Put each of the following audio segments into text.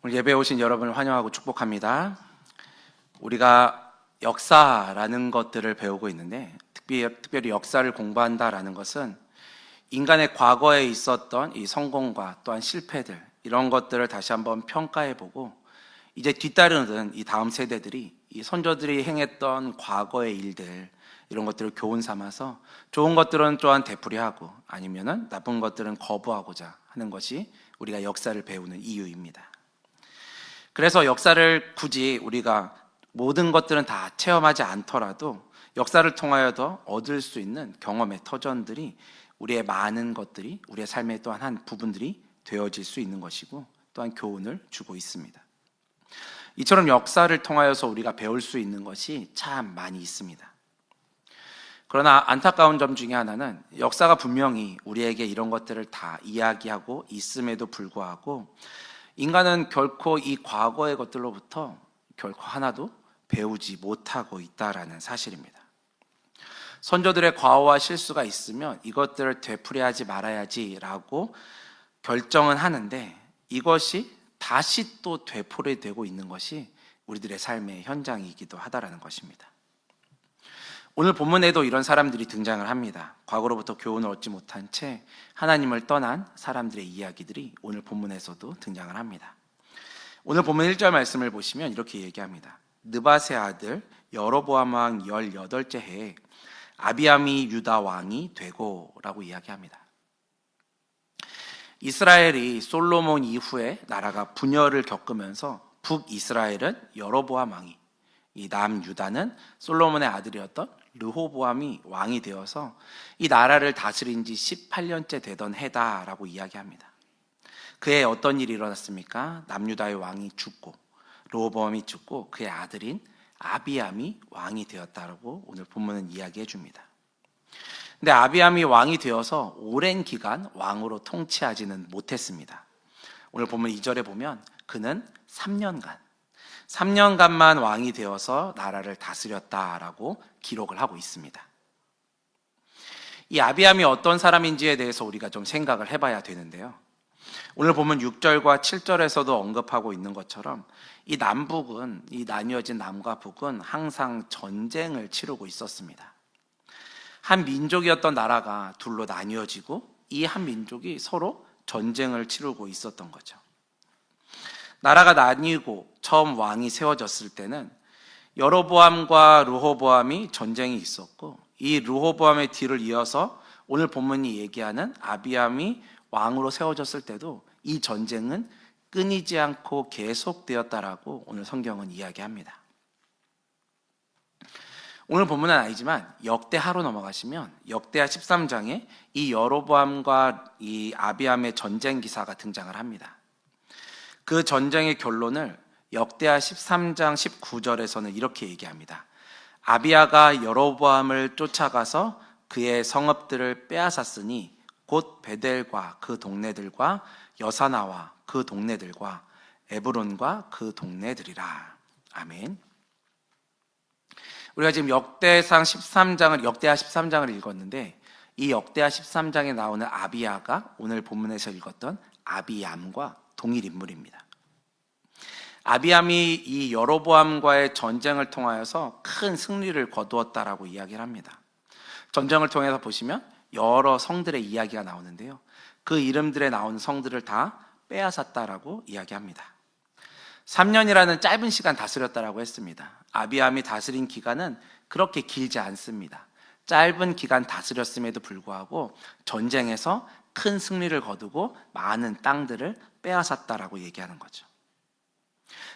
오늘 예배에 오신 여러분을 환영하고 축복합니다. 우리가 역사라는 것들을 배우고 있는데 특별히 역사를 공부한다라는 것은 인간의 과거에 있었던 이 성공과 또한 실패들, 이런 것들을 다시 한번 평가해보고 이제 뒤따르는 이 다음 세대들이 이 선조들이 행했던 과거의 일들, 이런 것들을 교훈 삼아서 좋은 것들은 또한 되풀이하고 아니면은 나쁜 것들은 거부하고자 하는 것이 우리가 역사를 배우는 이유입니다. 그래서 역사를 굳이 우리가 모든 것들은 다 체험하지 않더라도 역사를 통하여도 얻을 수 있는 경험의 터전들이 우리의 많은 것들이 우리의 삶의 또한 한 부분들이 되어질 수 있는 것이고 또한 교훈을 주고 있습니다. 이처럼 역사를 통하여서 우리가 배울 수 있는 것이 참 많이 있습니다. 그러나 안타까운 점 중에 하나는 역사가 분명히 우리에게 이런 것들을 다 이야기하고 있음에도 불구하고 인간은 결코 이 과거의 것들로부터 결코 하나도 배우지 못하고 있다라는 사실입니다. 선조들의 과오와 실수가 있으면 이것들을 되풀이하지 말아야지라고 결정은 하는데 이것이 다시 또 되풀이되고 있는 것이 우리들의 삶의 현장이기도 하다라는 것입니다. 오늘 본문에도 이런 사람들이 등장을 합니다. 과거로부터 교훈을 얻지 못한 채 하나님을 떠난 사람들의 이야기들이 오늘 본문에서도 등장을 합니다. 오늘 본문 1절 말씀을 보시면 이렇게 얘기합니다. 느밧의 아들 여로보암 왕 18째 해에 아비암이 유다 왕이 되고 라고 이야기합니다. 이스라엘이 솔로몬 이후에 나라가 분열을 겪으면서 북이스라엘은 여로보암 왕이, 이 남유다는 솔로몬의 아들이었던 르호보암이 왕이 되어서 이 나라를 다스린 지 18년째 되던 해다라고 이야기합니다. 그해 어떤 일이 일어났습니까? 남유다의 왕이 죽고 르호보암이 죽고 그의 아들인 아비암이 왕이 되었다라고 오늘 본문은 이야기해 줍니다. 근데 아비암이 왕이 되어서 오랜 기간 왕으로 통치하지는 못했습니다. 오늘 본문 2절에 보면 그는 3년간만 왕이 되어서 나라를 다스렸다라고 기록을 하고 있습니다. 이 아비암이 어떤 사람인지에 대해서 우리가 좀 생각을 해봐야 되는데요. 오늘 보면 6절과 7절에서도 언급하고 있는 것처럼 이 남북은, 이 나뉘어진 남과 북은 항상 전쟁을 치르고 있었습니다. 한 민족이었던 나라가 둘로 나뉘어지고 이 한 민족이 서로 전쟁을 치르고 있었던 거죠. 나라가 나뉘고 처음 왕이 세워졌을 때는 여로보암과 르호보암이 전쟁이 있었고 이 르호보암의 뒤를 이어서 오늘 본문이 얘기하는 아비암이 왕으로 세워졌을 때도 이 전쟁은 끊이지 않고 계속되었다라고 오늘 성경은 이야기합니다. 오늘 본문은 아니지만 역대하로 넘어가시면 역대하 13장에 이 여로보암과 이 아비암의 전쟁 기사가 등장을 합니다. 그 전쟁의 결론을 역대하 13장 19절에서는 이렇게 얘기합니다. 아비야가 여로보암을 쫓아가서 그의 성읍들을 빼앗았으니 곧 베델과 그 동네들과 여사나와 그 동네들과 에브론과 그 동네들이라. 아멘. 우리가 지금 역대하 13장을 읽었는데 이 역대하 13장에 나오는 아비야가 오늘 본문에서 읽었던 아비암과 동일 인물입니다. 아비암이 이 여로보암과의 전쟁을 통하여서 큰 승리를 거두었다라고 이야기를 합니다. 전쟁을 통해서 보시면 여러 성들의 이야기가 나오는데요. 그 이름들에 나오는 성들을 다 빼앗았다라고 이야기합니다. 3년이라는 짧은 시간 다스렸다라고 했습니다. 아비암이 다스린 기간은 그렇게 길지 않습니다. 짧은 기간 다스렸음에도 불구하고 전쟁에서 큰 승리를 거두고 많은 땅들을 빼앗았다라고 얘기하는 거죠.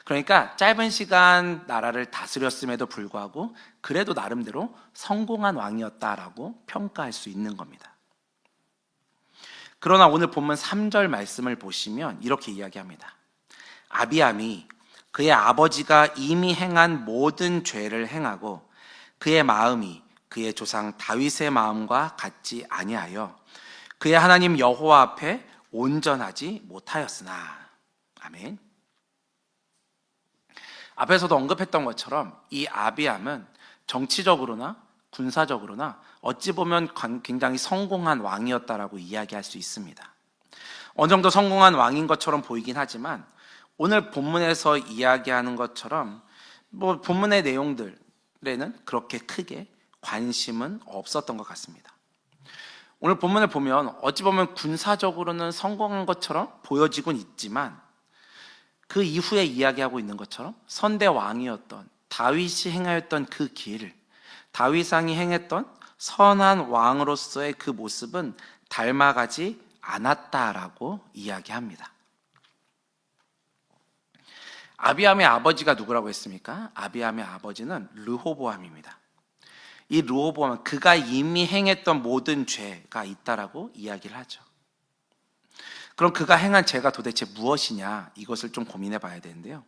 그러니까 짧은 시간 나라를 다스렸음에도 불구하고 그래도 나름대로 성공한 왕이었다라고 평가할 수 있는 겁니다. 그러나 오늘 본문 3절 말씀을 보시면 이렇게 이야기합니다. 아비암이 그의 아버지가 이미 행한 모든 죄를 행하고 그의 마음이 그의 조상 다윗의 마음과 같지 아니하여 그의 하나님 여호와 앞에 온전하지 못하였으나. 아멘. 앞에서도 언급했던 것처럼 이 아비암은 정치적으로나 군사적으로나 어찌 보면 굉장히 성공한 왕이었다라고 이야기할 수 있습니다. 어느 정도 성공한 왕인 것처럼 보이긴 하지만 오늘 본문에서 이야기하는 것처럼 본문의 내용들에는 그렇게 크게 관심은 없었던 것 같습니다. 오늘 본문을 보면 어찌 보면 군사적으로는 성공한 것처럼 보여지곤 있지만 그 이후에 이야기하고 있는 것처럼 선대 왕이었던 다윗이 행하였던 그 길, 다윗왕이 행했던 선한 왕으로서의 그 모습은 닮아가지 않았다라고 이야기합니다. 아비암의 아버지가 누구라고 했습니까? 아비암의 아버지는 르호보암입니다. 이 르호보암은 그가 이미 행했던 모든 죄가 있다라고 이야기를 하죠. 그럼 그가 행한 죄가 도대체 무엇이냐, 이것을 좀 고민해 봐야 되는데요.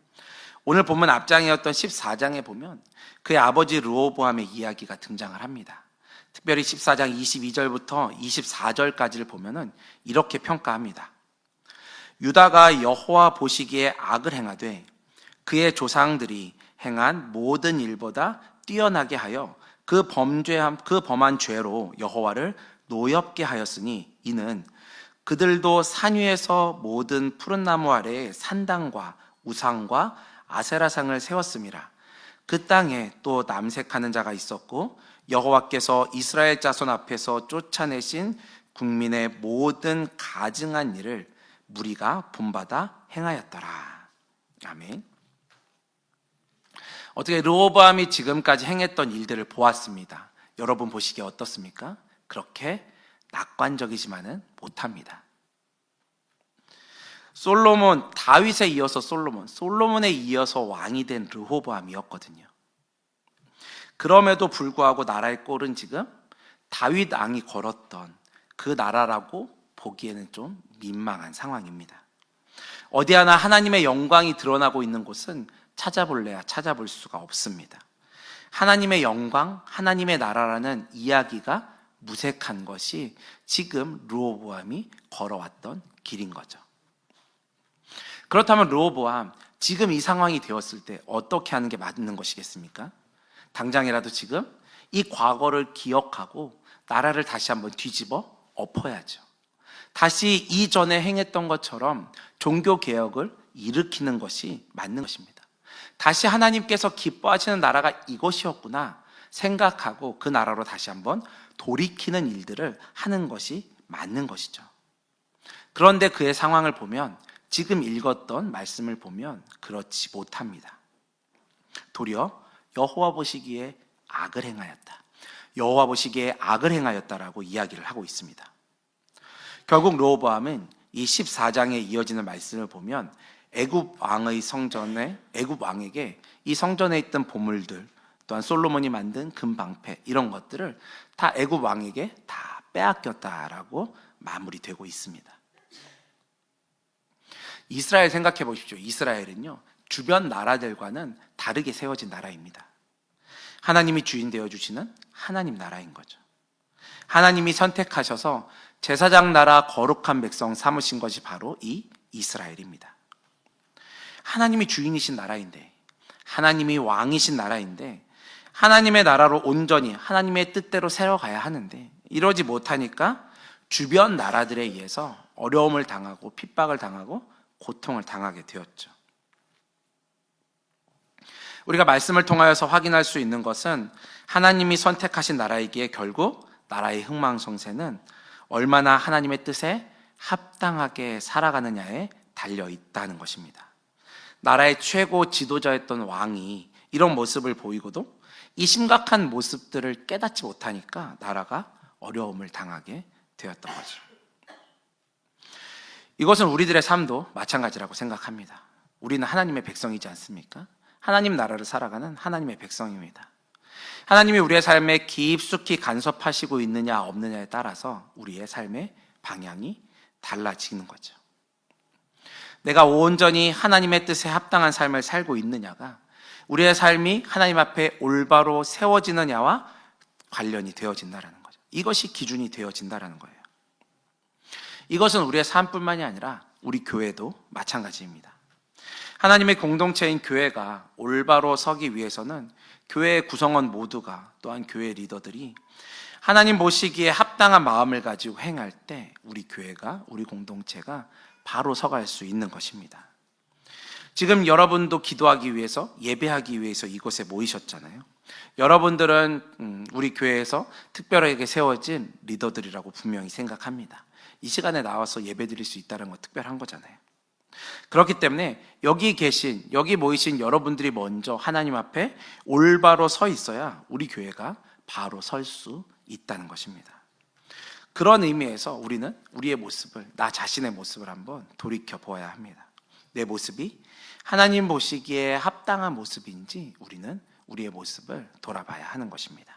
오늘 본문 앞장이었던 14장에 보면 그의 아버지 르호보암의 이야기가 등장을 합니다. 특별히 14장 22절부터 24절까지를 보면은 이렇게 평가합니다. 유다가 여호와 보시기에 악을 행하되 그의 조상들이 행한 모든 일보다 뛰어나게 하여 그 범한 죄로 여호와를 노엽게 하였으니 이는 그들도 산 위에서 모든 푸른 나무 아래에 산당과 우상과 아세라상을 세웠음이라. 그 땅에 또 남색하는 자가 있었고 여호와께서 이스라엘 자손 앞에서 쫓아내신 국민의 모든 가증한 일을 무리가 본받아 행하였더라. 아멘. 어떻게 르호보암이 지금까지 행했던 일들을 보았습니다. 여러분 보시기에 어떻습니까? 그렇게 낙관적이지만은 못합니다. 솔로몬, 다윗에 이어서 솔로몬에 이어서 왕이 된 르호보암이었거든요. 그럼에도 불구하고 나라의 꼴은 지금 다윗 왕이 걸었던 그 나라라고 보기에는 좀 민망한 상황입니다. 어디 하나 하나님의 영광이 드러나고 있는 곳은 찾아볼래야 찾아볼 수가 없습니다. 하나님의 영광, 하나님의 나라라는 이야기가 무색한 것이 지금 르호보암이 걸어왔던 길인 거죠. 그렇다면 르호보암, 지금 이 상황이 되었을 때 어떻게 하는 게 맞는 것이겠습니까? 당장이라도 지금 이 과거를 기억하고 나라를 다시 한번 뒤집어 엎어야죠. 다시 이전에 행했던 것처럼 종교개혁을 일으키는 것이 맞는 것입니다. 다시 하나님께서 기뻐하시는 나라가 이것이었구나 생각하고 그 나라로 다시 한번 돌이키는 일들을 하는 것이 맞는 것이죠. 그런데 그의 상황을 보면, 지금 읽었던 말씀을 보면 그렇지 못합니다. 도리어 여호와 보시기에 악을 행하였다, 여호와 보시기에 악을 행하였다라고 이야기를 하고 있습니다. 결국 르호보암은 이 14장에 이어지는 말씀을 보면 애굽 왕에게 이 성전에 있던 보물들, 또한 솔로몬이 만든 금방패, 이런 것들을 다 애굽 왕에게 다 빼앗겼다라고 마무리되고 있습니다. 이스라엘 생각해 보십시오. 이스라엘은요, 주변 나라들과는 다르게 세워진 나라입니다. 하나님이 주인 되어주시는 하나님 나라인 거죠. 하나님이 선택하셔서 제사장 나라 거룩한 백성 삼으신 것이 바로 이 이스라엘입니다. 하나님이 주인이신 나라인데, 하나님이 왕이신 나라인데, 하나님의 나라로 온전히 하나님의 뜻대로 세워가야 하는데 이러지 못하니까 주변 나라들에 의해서 어려움을 당하고 핍박을 당하고 고통을 당하게 되었죠. 우리가 말씀을 통하여서 확인할 수 있는 것은 하나님이 선택하신 나라이기에 결국 나라의 흥망성쇠는 얼마나 하나님의 뜻에 합당하게 살아가느냐에 달려 있다는 것입니다. 나라의 최고 지도자였던 왕이 이런 모습을 보이고도 이 심각한 모습들을 깨닫지 못하니까 나라가 어려움을 당하게 되었던 거죠. 이것은 우리들의 삶도 마찬가지라고 생각합니다. 우리는 하나님의 백성이지 않습니까? 하나님 나라를 살아가는 하나님의 백성입니다. 하나님이 우리의 삶에 깊숙이 간섭하시고 있느냐 없느냐에 따라서 우리의 삶의 방향이 달라지는 거죠. 내가 온전히 하나님의 뜻에 합당한 삶을 살고 있느냐가 우리의 삶이 하나님 앞에 올바로 세워지느냐와 관련이 되어진다는 거죠. 이것이 기준이 되어진다는 거예요. 이것은 우리의 삶뿐만이 아니라 우리 교회도 마찬가지입니다. 하나님의 공동체인 교회가 올바로 서기 위해서는 교회의 구성원 모두가, 또한 교회 리더들이 하나님 보시기에 합당한 마음을 가지고 행할 때 우리 교회가, 우리 공동체가 바로 서갈 수 있는 것입니다. 지금 여러분도 기도하기 위해서, 예배하기 위해서 이곳에 모이셨잖아요. 여러분들은 우리 교회에서 특별하게 세워진 리더들이라고 분명히 생각합니다. 이 시간에 나와서 예배드릴 수 있다는 건 특별한 거잖아요. 그렇기 때문에 여기 모이신 여러분들이 먼저 하나님 앞에 올바로 서 있어야 우리 교회가 바로 설 수 있다는 것입니다. 그런 의미에서 우리는 우리의 모습을, 나 자신의 모습을 한번 돌이켜 보아야 합니다. 내 모습이 하나님 보시기에 합당한 모습인지 우리는 우리의 모습을 돌아봐야 하는 것입니다.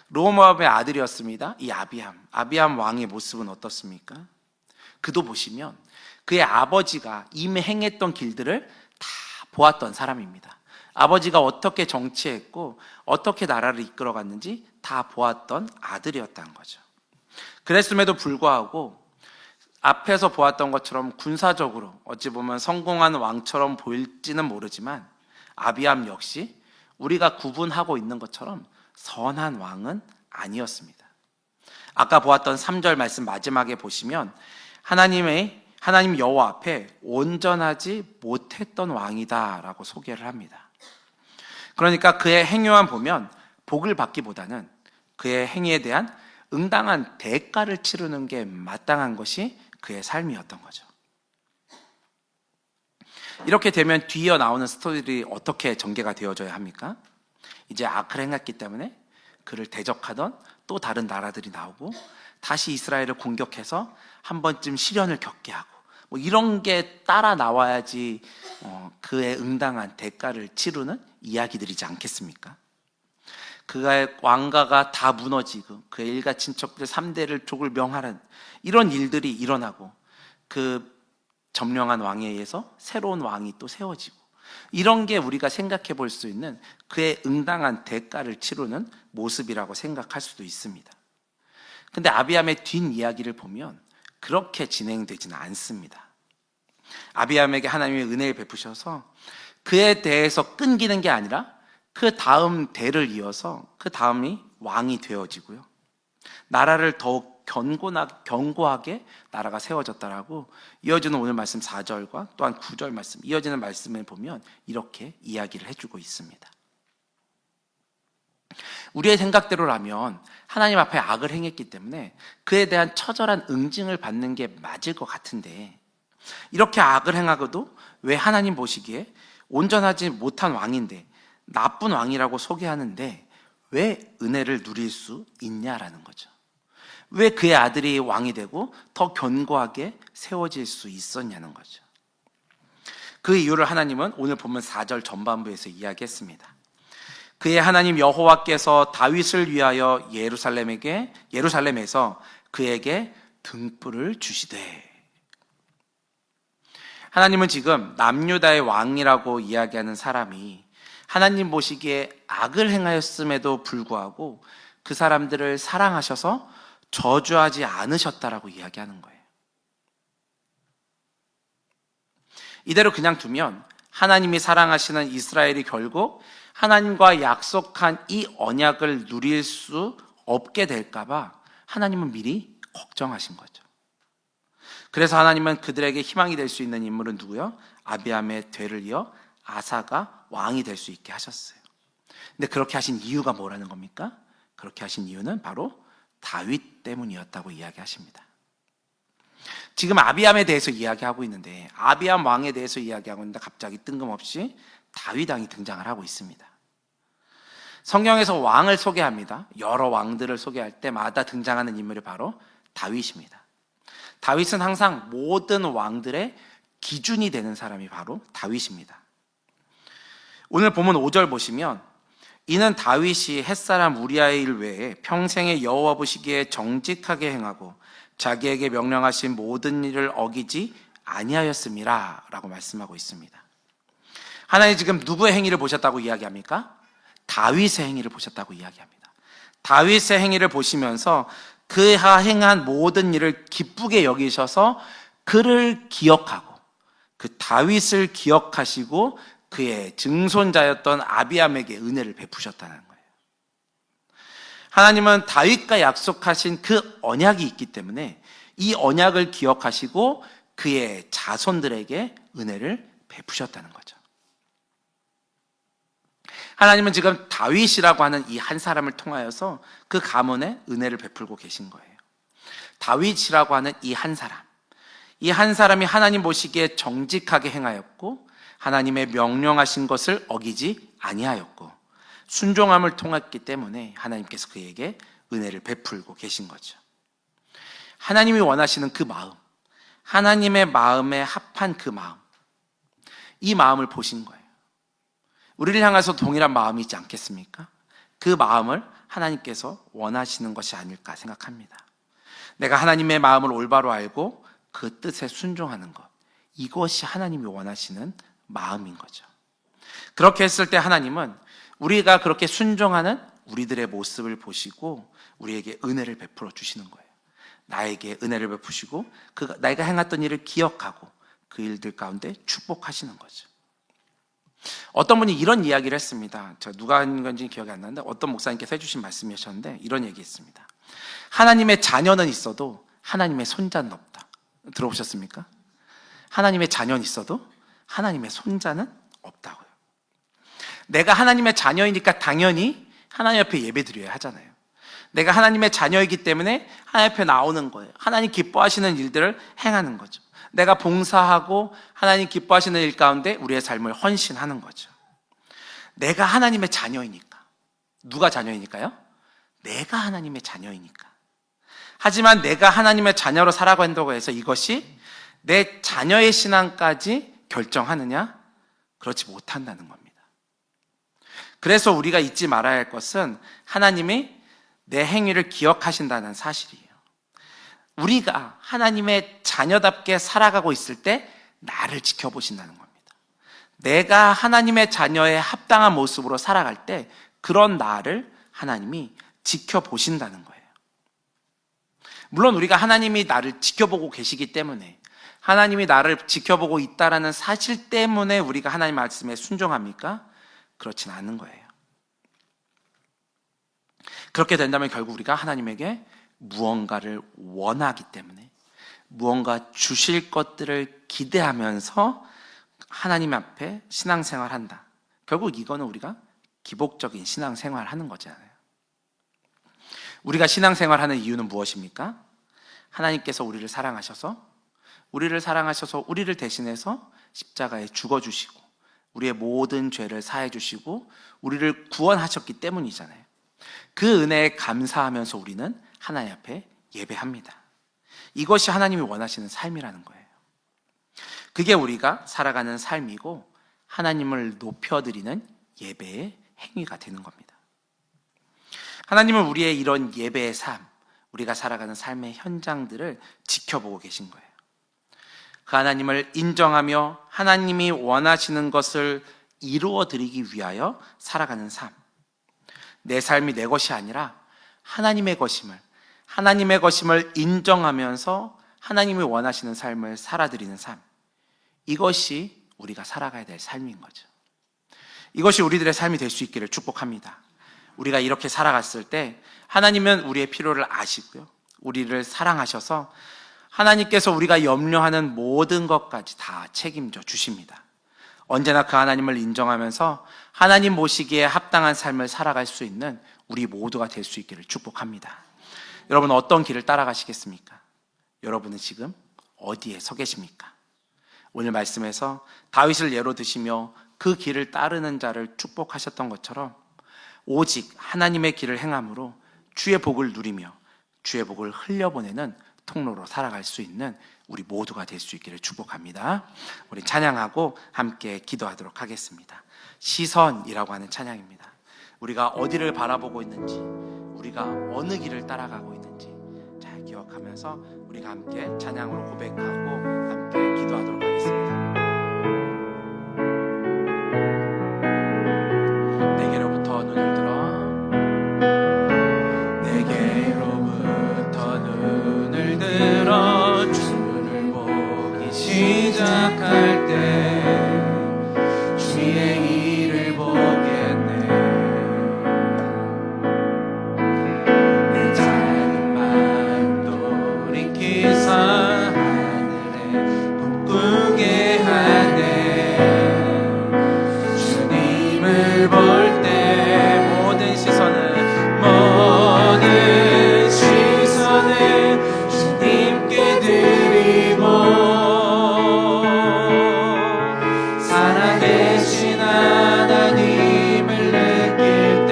르호보암의 아들이었습니다. 이 아비암 왕의 모습은 어떻습니까? 그도 보시면 그의 아버지가 이미 행했던 길들을 다 보았던 사람입니다. 아버지가 어떻게 정치했고 어떻게 나라를 이끌어갔는지 다 보았던 아들이었다는 거죠. 그랬음에도 불구하고 앞에서 보았던 것처럼 군사적으로 어찌 보면 성공한 왕처럼 보일지는 모르지만 아비암 역시 우리가 구분하고 있는 것처럼 선한 왕은 아니었습니다. 아까 보았던 3절 말씀 마지막에 보시면 하나님 여호와 앞에 온전하지 못했던 왕이다라고 소개를 합니다. 그러니까 그의 행위만 보면 복을 받기보다는 그의 행위에 대한 응당한 대가를 치르는 게 마땅한 것이 그의 삶이었던 거죠. 이렇게 되면 뒤이어 나오는 스토리들이 어떻게 전개가 되어져야 합니까? 이제 악을 행했기 때문에 그를 대적하던 또 다른 나라들이 나오고 다시 이스라엘을 공격해서 한 번쯤 시련을 겪게 하고 이런 게 따라 나와야지 그의 응당한 대가를 치르는 이야기들이지 않겠습니까? 그의 왕가가 다 무너지고 그의 일가 친척들 3대를 족을 명하는 이런 일들이 일어나고 그 점령한 왕에 의해서 새로운 왕이 또 세워지고 이런 게 우리가 생각해 볼 수 있는 그의 응당한 대가를 치르는 모습이라고 생각할 수도 있습니다. 근데 아비암의 뒷이야기를 보면 그렇게 진행되지는 않습니다. 아비암에게 하나님의 은혜를 베푸셔서 그에 대해서 끊기는 게 아니라 그 다음 대를 이어서 그 다음이 왕이 되어지고요. 나라를 더욱 견고하게 나라가 세워졌다라고 이어지는 오늘 말씀 4절과 또한 9절 말씀, 이어지는 말씀을 보면 이렇게 이야기를 해주고 있습니다. 우리의 생각대로라면 하나님 앞에 악을 행했기 때문에 그에 대한 처절한 응징을 받는 게 맞을 것 같은데 이렇게 악을 행하고도 왜 하나님 보시기에 온전하지 못한 왕인데 나쁜 왕이라고 소개하는데 왜 은혜를 누릴 수 있냐라는 거죠. 왜 그의 아들이 왕이 되고 더 견고하게 세워질 수 있었냐는 거죠. 그 이유를 하나님은 오늘 보면 4절 전반부에서 이야기했습니다. 그의 하나님 여호와께서 다윗을 위하여 예루살렘에서 그에게 등불을 주시되. 하나님은 지금 남유다의 왕이라고 이야기하는 사람이 하나님 보시기에 악을 행하였음에도 불구하고 그 사람들을 사랑하셔서 저주하지 않으셨다라고 이야기하는 거예요. 이대로 그냥 두면 하나님이 사랑하시는 이스라엘이 결국 하나님과 약속한 이 언약을 누릴 수 없게 될까봐 하나님은 미리 걱정하신 거죠. 그래서 하나님은 그들에게 희망이 될 수 있는 인물은 누구요? 아비암의 뒤를 이어 아사가 왕이 될 수 있게 하셨어요. 근데 그렇게 하신 이유가 뭐라는 겁니까? 그렇게 하신 이유는 바로 다윗 때문이었다고 이야기하십니다. 지금 아비암에 대해서 이야기하고 있는데 아비암 왕에 대해서 이야기하고 있는데 갑자기 뜬금없이 다윗 왕이 등장을 하고 있습니다. 성경에서 왕을 소개합니다. 여러 왕들을 소개할 때마다 등장하는 인물이 바로 다윗입니다. 다윗은 항상 모든 왕들의 기준이 되는 사람이 바로 다윗입니다. 오늘 본문 5절 보시면 이는 다윗이 햇사람 우리아의 일 외에 평생에 여호와 보시기에 정직하게 행하고 자기에게 명령하신 모든 일을 어기지 아니하였음이라 라고 말씀하고 있습니다. 하나님 지금 누구의 행위를 보셨다고 이야기합니까? 다윗의 행위를 보셨다고 이야기합니다. 다윗의 행위를 보시면서 그가 행한 모든 일을 기쁘게 여기셔서 그를 기억하고 그 다윗을 기억하시고 그의 증손자였던 아비암에게 은혜를 베푸셨다는 거예요. 하나님은 다윗과 약속하신 그 언약이 있기 때문에 이 언약을 기억하시고 그의 자손들에게 은혜를 베푸셨다는 거죠. 하나님은 지금 다윗이라고 하는 이 한 사람을 통하여서 그 가문에 은혜를 베풀고 계신 거예요. 다윗이라고 하는 이 한 사람, 이 한 사람이 하나님 보시기에 정직하게 행하였고 하나님의 명령하신 것을 어기지 아니하였고 순종함을 통했기 때문에 하나님께서 그에게 은혜를 베풀고 계신 거죠. 하나님이 원하시는 그 마음, 하나님의 마음에 합한 그 마음, 이 마음을 보신 거예요. 우리를 향해서 동일한 마음이 있지 않겠습니까? 그 마음을 하나님께서 원하시는 것이 아닐까 생각합니다. 내가 하나님의 마음을 올바로 알고 그 뜻에 순종하는 것, 이것이 하나님이 원하시는 마음인 거죠. 그렇게 했을 때 하나님은 우리가 그렇게 순종하는 우리들의 모습을 보시고 우리에게 은혜를 베풀어 주시는 거예요. 나에게 은혜를 베푸시고 내가 행했던 일을 기억하고 그 일들 가운데 축복하시는 거죠. 어떤 분이 이런 이야기를 했습니다. 제가 누가 한 건지 기억이 안 나는데 어떤 목사님께서 해주신 말씀이셨는데 이런 얘기했습니다. 하나님의 자녀는 있어도 하나님의 손자는 없다. 들어보셨습니까? 하나님의 자녀는 있어도 하나님의 손자는 없다고요. 내가 하나님의 자녀이니까 당연히 하나님 앞에 예배드려야 하잖아요. 내가 하나님의 자녀이기 때문에 하나님 앞에 나오는 거예요. 하나님 기뻐하시는 일들을 행하는 거죠. 내가 봉사하고 하나님 기뻐하시는 일 가운데 우리의 삶을 헌신하는 거죠. 내가 하나님의 자녀이니까. 누가 자녀이니까요? 내가 하나님의 자녀이니까. 하지만 내가 하나님의 자녀로 살아간다고 해서 이것이 내 자녀의 신앙까지 결정하느냐? 그렇지 못한다는 겁니다. 그래서 우리가 잊지 말아야 할 것은 하나님이 내 행위를 기억하신다는 사실이에요. 우리가 하나님의 자녀답게 살아가고 있을 때 나를 지켜보신다는 겁니다. 내가 하나님의 자녀에 합당한 모습으로 살아갈 때 그런 나를 하나님이 지켜보신다는 거예요. 물론 우리가 하나님이 나를 지켜보고 계시기 때문에 하나님이 나를 지켜보고 있다는 사실 때문에 우리가 하나님 말씀에 순종합니까? 그렇진 않은 거예요. 그렇게 된다면 결국 우리가 하나님에게 무언가를 원하기 때문에 무언가 주실 것들을 기대하면서 하나님 앞에 신앙생활한다. 결국 이거는 우리가 기복적인 신앙생활 하는 거잖아요. 우리가 신앙생활하는 이유는 무엇입니까? 하나님께서 우리를 사랑하셔서 우리를 대신해서 십자가에 죽어주시고 우리의 모든 죄를 사해 주시고 우리를 구원하셨기 때문이잖아요. 그 은혜에 감사하면서 우리는 하나님 앞에 예배합니다. 이것이 하나님이 원하시는 삶이라는 거예요. 그게 우리가 살아가는 삶이고 하나님을 높여드리는 예배의 행위가 되는 겁니다. 하나님은 우리의 이런 예배의 삶, 우리가 살아가는 삶의 현장들을 지켜보고 계신 거예요. 그 하나님을 인정하며 하나님이 원하시는 것을 이루어드리기 위하여 살아가는 삶. 내 삶이 내 것이 아니라 하나님의 것임을 인정하면서 하나님이 원하시는 삶을 살아드리는 삶. 이것이 우리가 살아가야 될 삶인 거죠. 이것이 우리들의 삶이 될 수 있기를 축복합니다. 우리가 이렇게 살아갔을 때 하나님은 우리의 필요를 아시고요. 우리를 사랑하셔서 하나님께서 우리가 염려하는 모든 것까지 다 책임져 주십니다. 언제나 그 하나님을 인정하면서 하나님 모시기에 합당한 삶을 살아갈 수 있는 우리 모두가 될 수 있기를 축복합니다. 여러분 어떤 길을 따라가시겠습니까? 여러분은 지금 어디에 서 계십니까? 오늘 말씀에서 다윗을 예로 드시며 그 길을 따르는 자를 축복하셨던 것처럼 오직 하나님의 길을 행함으로 주의 복을 누리며 주의 복을 흘려보내는 통로로 살아갈 수 있는 우리 모두가 될 수 있기를 축복합니다. 우리 찬양하고 함께 기도하도록 하겠습니다. 시선이라고 하는 찬양입니다. 우리가 어디를 바라보고 있는지, 우리가 어느 길을 따라가고 있는지 잘 기억하면서 우리가 함께 찬양으로 고백하고 함께 기도하도록 하겠습니다. 내게로부터 눈을 들어 주를 보기 시작할 때 주의 일을 보겠네. 내 작은 맘 돌이키사 하늘에 꿈꾸게 하네. 살아계신 하나님을 느낄 때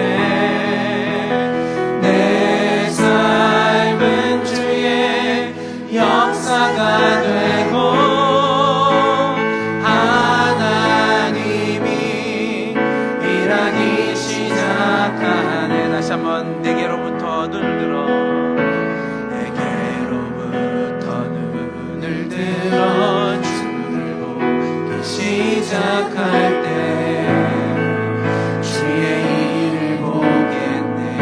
내 삶은 주의 역사가 되고 하나님이 일하기 시작하네. 다시 한번 내게로부터 눈을 들어, 내게로부터 눈을 들어 주를 보기 시작할 때 주의 일을 보겠네.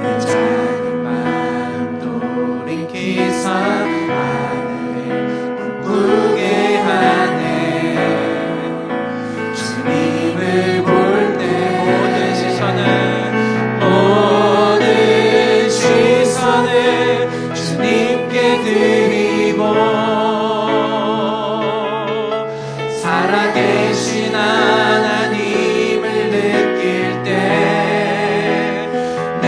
내 작은 마음 돌이키사 하늘을 꿈꾸게 하네. 주님을 볼 때 모든 시선을 주님께 드리고 살아계신 하나님을 느낄 때 내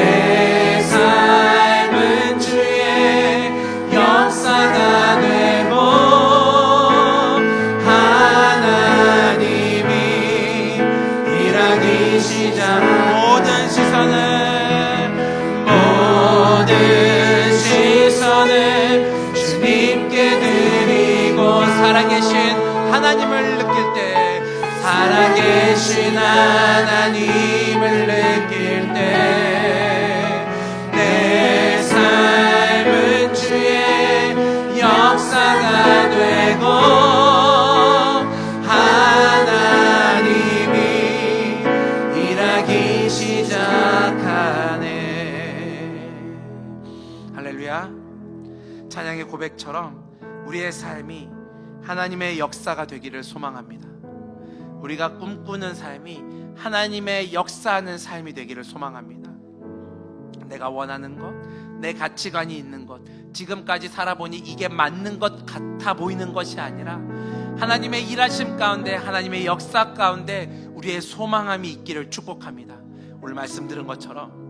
삶은 주의 역사가 되고 하나님이 일하기 시작. 모든 시선을 주님께 드리고 살아계신 하나님을 느낄 때 살아계신 하나님을 느낄 때 내 삶은 주의 역사가 되고 하나님이 일하기 시작하네. 할렐루야. 찬양의 고백처럼 우리의 삶이 하나님의 역사가 되기를 소망합니다. 우리가 꿈꾸는 삶이 하나님의 역사하는 삶이 되기를 소망합니다. 내가 원하는 것, 내 가치관이 있는 것, 지금까지 살아보니 이게 맞는 것 같아 보이는 것이 아니라 하나님의 일하심 가운데, 하나님의 역사 가운데 우리의 소망함이 있기를 축복합니다. 오늘 말씀 들은 것처럼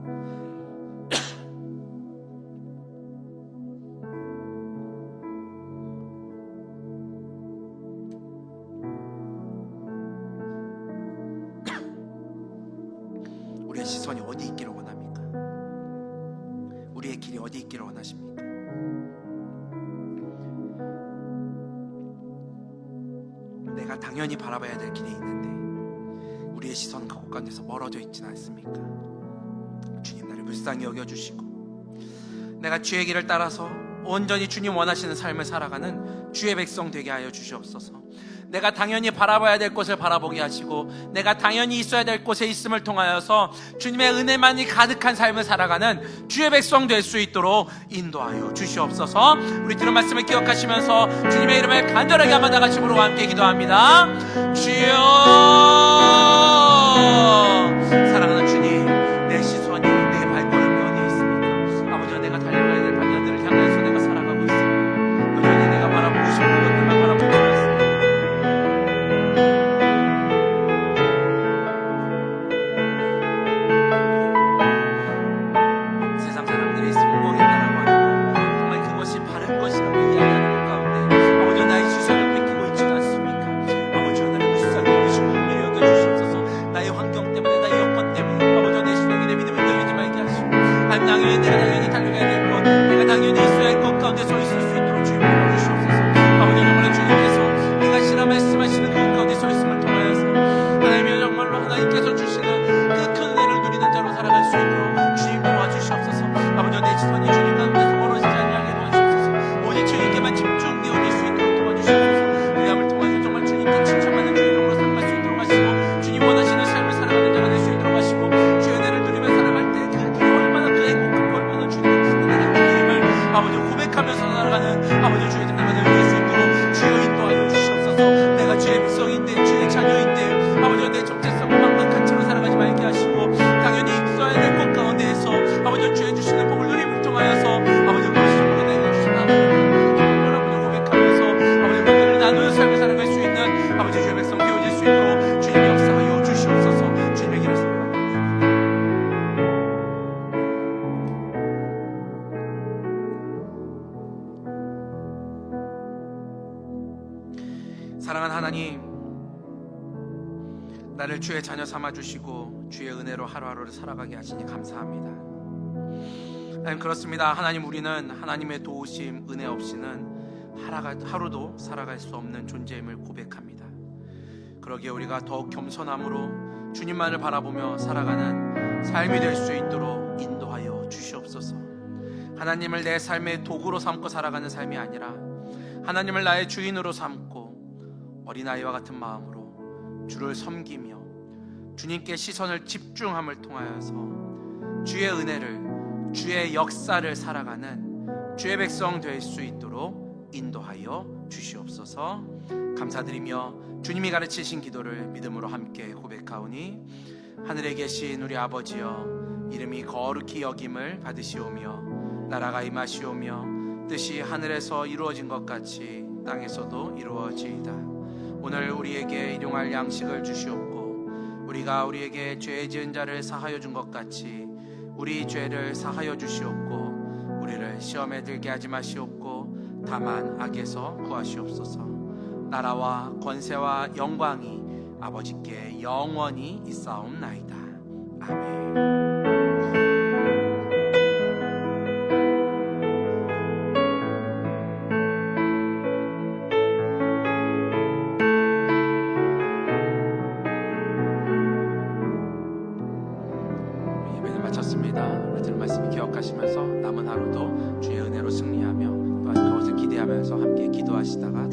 우리의 시선이 어디 있기를 원합니까? 우리의 길이 어디 있기를 원하십니까? 내가 당연히 바라봐야 될 길이 있는데 우리의 시선은 그곳 가운데서 멀어져 있지는 않습니까? 주님 나를 불쌍히 여겨주시고 내가 주의 길을 따라서 온전히 주님 원하시는 삶을 살아가는 주의 백성 되게 하여 주시옵소서. 내가 당연히 바라봐야 될 곳을 바라보게 하시고 내가 당연히 있어야 될 곳에 있음을 통하여서 주님의 은혜만이 가득한 삶을 살아가는 주의 백성 될 수 있도록 인도하여 주시옵소서. 우리 들은 말씀을 기억하시면서 주님의 이름을 간절하게 한번 다 같이 부르고 함께 기도합니다. 주여, 사랑하는 주님, 내 시선이 내 발걸음이 어디에 있습니까? 아버지와 내가 달려가야 될 방향들을 향해서 내가 살아가고 있습니다. 여전히 내가 바라보고 싶은 것들만 바라보고 있습니다. 세상 사람들이 성공했다라고 하는 것, 정말 그것이 바른 것이라고 이야기하는 것 가운데 아버지와 나의 시선을 뺏기고 있지 않습니까? 아버지와 나를 불쌍히 여기시고 은혜 여겨주시옵소서. 사랑하는 하나님, 나를 주의 자녀 삼아주시고 주의 은혜로 하루하루를 살아가게 하시니 감사합니다. 하나님, 그렇습니다. 하나님, 우리는 하나님의 도우심, 은혜 없이는 하루도 살아갈 수 없는 존재임을 고백합니다. 그러기에 우리가 더욱 겸손함으로 주님만을 바라보며 살아가는 삶이 될 수 있도록 인도하여 주시옵소서. 하나님을 내 삶의 도구로 삼고 살아가는 삶이 아니라 하나님을 나의 주인으로 삼고 어린아이와 같은 마음으로 주를 섬기며 주님께 시선을 집중함을 통하여서 주의 은혜를, 주의 역사를 살아가는 주의 백성 될 수 있도록 인도하여 주시옵소서. 감사드리며 주님이 가르치신 기도를 믿음으로 함께 고백하오니, 하늘에 계신 우리 아버지여, 이름이 거룩히 여김을 받으시오며 나라가 임하시오며 뜻이 하늘에서 이루어진 것 같이 땅에서도 이루어지이다. 오늘 우리에게 일용할 양식을 주시옵고, 우리가 우리에게 죄 지은 자를 사하여 준 것 같이 우리 죄를 사하여 주시옵고, 우리를 시험에 들게 하지 마시옵고 다만 악에서 구하시옵소서. 나라와 권세와 영광이 아버지께 영원히 있사옵나이다. 아멘. 예배를 마쳤습니다. 우리 들은 말씀 기억하시면서 남은 하루도 주의 은혜로 승리하며 또한 그것을 기대하면서 함께 기도하시다가